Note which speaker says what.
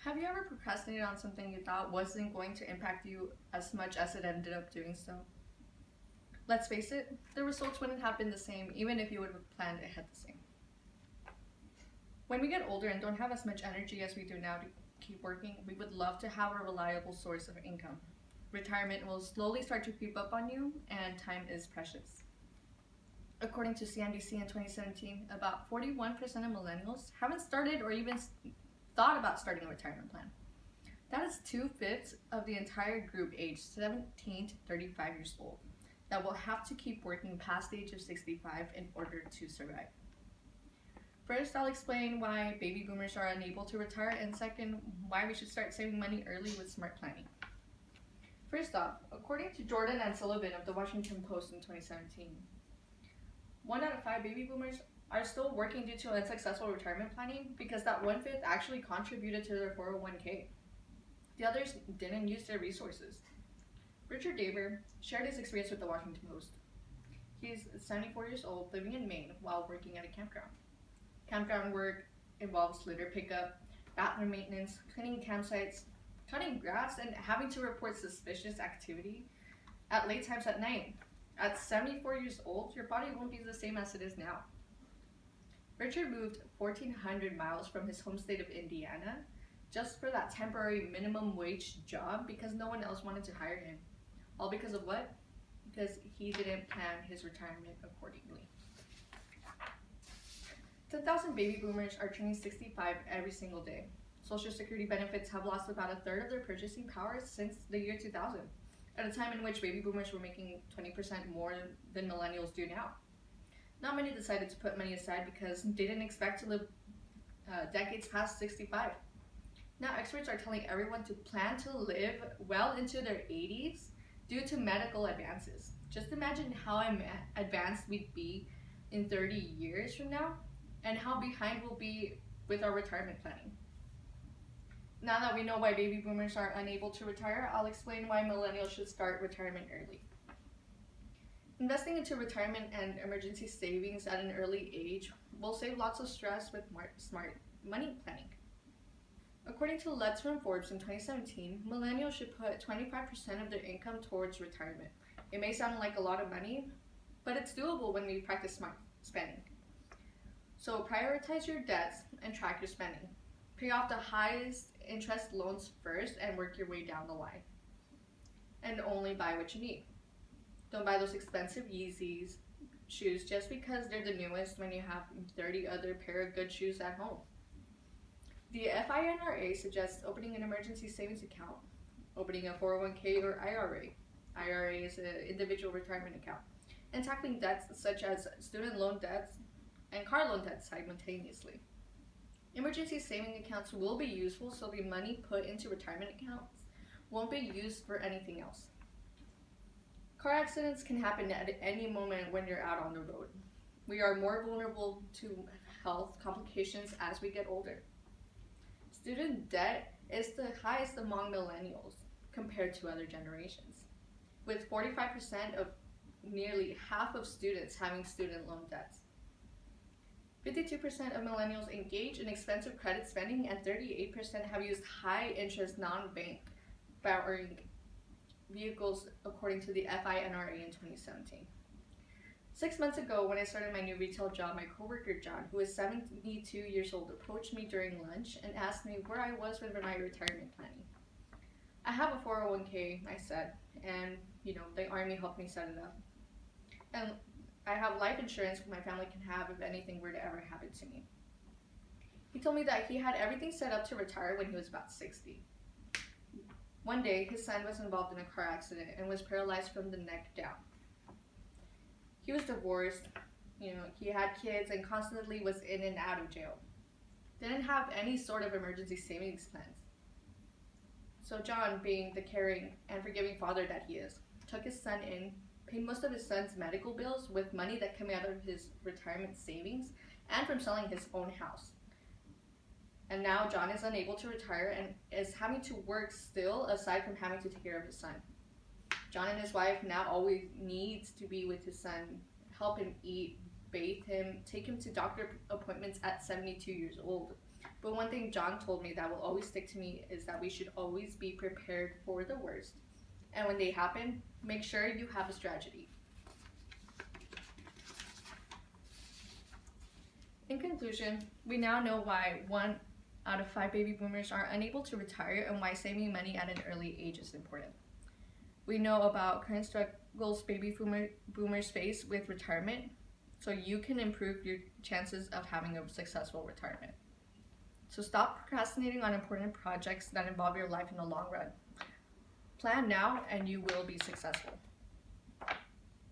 Speaker 1: Have you ever procrastinated on something you thought wasn't going to impact you as much as it ended up doing so? Let's face it, the results wouldn't have been the same even if you would have planned ahead the same. When we get older and don't have as much energy as we do now to keep working, we would love to have a reliable source of income. Retirement will slowly start to creep up on you, and time is precious. According to CNBC in 2017, about 41% of millennials haven't started or even thought about starting a retirement plan. That is 2/5 of the entire group aged 17 to 35 years old that will have to keep working past the age of 65 in order to survive. First, I'll explain why baby boomers are unable to retire, and second, why we should start saving money early with smart planning. First off, according to Jordan and Sullivan of the Washington Post in 2017, 1 out of 5 baby boomers are still working due to unsuccessful retirement planning because that 1/5 actually contributed to their 401k. The others didn't use their resources. Richard Daver shared his experience with the Washington Post. He's 74 years old, living in Maine while working at a campground. Campground work involves litter pickup, bathroom maintenance, cleaning campsites, cutting grass, and having to report suspicious activity at late times at night. At 74 years old, your body won't be the same as it is now. Richard moved 1,400 miles from his home state of Indiana just for that temporary minimum wage job because no one else wanted to hire him. All because of what? Because he didn't plan his retirement accordingly. 10,000 baby boomers are turning 65 every single day. Social Security benefits have lost about a third of their purchasing power since the year 2000, at a time in which baby boomers were making 20% more than millennials do now. Not many decided to put money aside because they didn't expect to live decades past 65. Now experts are telling everyone to plan to live well into their 80s due to medical advances. Just imagine how advanced we'd be in 30 years from now and how behind we'll be with our retirement planning. Now that we know why baby boomers are unable to retire, I'll explain why millennials should start retirement early. Investing into retirement and emergency savings at an early age will save lots of stress with smart money planning. According to Let's from Forbes in 2017, millennials should put 25% of their income towards retirement. It may sound like a lot of money, but it's doable when we practice smart spending. So prioritize your debts and track your spending. Pay off the highest interest loans first and work your way down the line. And only buy what you need. Don't buy those expensive Yeezys shoes just because they're the newest when you have 30 other pair of good shoes at home. The FINRA suggests opening an emergency savings account, opening a 401k or IRA. IRA is an individual retirement account, and tackling debts such as student loan debts and car loan debts simultaneously. Emergency saving accounts will be useful, so the money put into retirement accounts won't be used for anything else. Car accidents can happen at any moment when you're out on the road. We are more vulnerable to health complications as we get older. Student debt is the highest among millennials compared to other generations, with 45% of nearly half of students having student loan debts. 52% of millennials engage in expensive credit spending, and 38% have used high-interest non-bank borrowing vehicles, according to the FINRA in 2017. 6 months ago, when I started my new retail job, my coworker John, who is 72 years old, approached me during lunch and asked me where I was with my retirement planning. I have a 401k, I said, and the Army helped me set it up. And I have life insurance my family can have if anything were to ever happen to me. He told me that he had everything set up to retire when he was about 60. One day, his son was involved in a car accident and was paralyzed from the neck down. He was divorced, he had kids and constantly was in and out of jail. Didn't have any sort of emergency savings plans. So John, being the caring and forgiving father that he is, took his son in, paid most of his son's medical bills with money that came out of his retirement savings and from selling his own house. And now John is unable to retire and is having to work still, aside from having to take care of his son. John and his wife now always needs to be with his son, help him eat, bathe him, take him to doctor appointments at 72 years old, But one thing John told me that will always stick to me is that we should always be prepared for the worst. And when they happen, make sure you have a strategy. In conclusion, we now know why 1 out of 5 baby boomers are unable to retire and why saving money at an early age is important. We know about current struggles baby boomers face with retirement, so you can improve your chances of having a successful retirement. So stop procrastinating on important projects that involve your life in the long run. Plan now and you will be successful.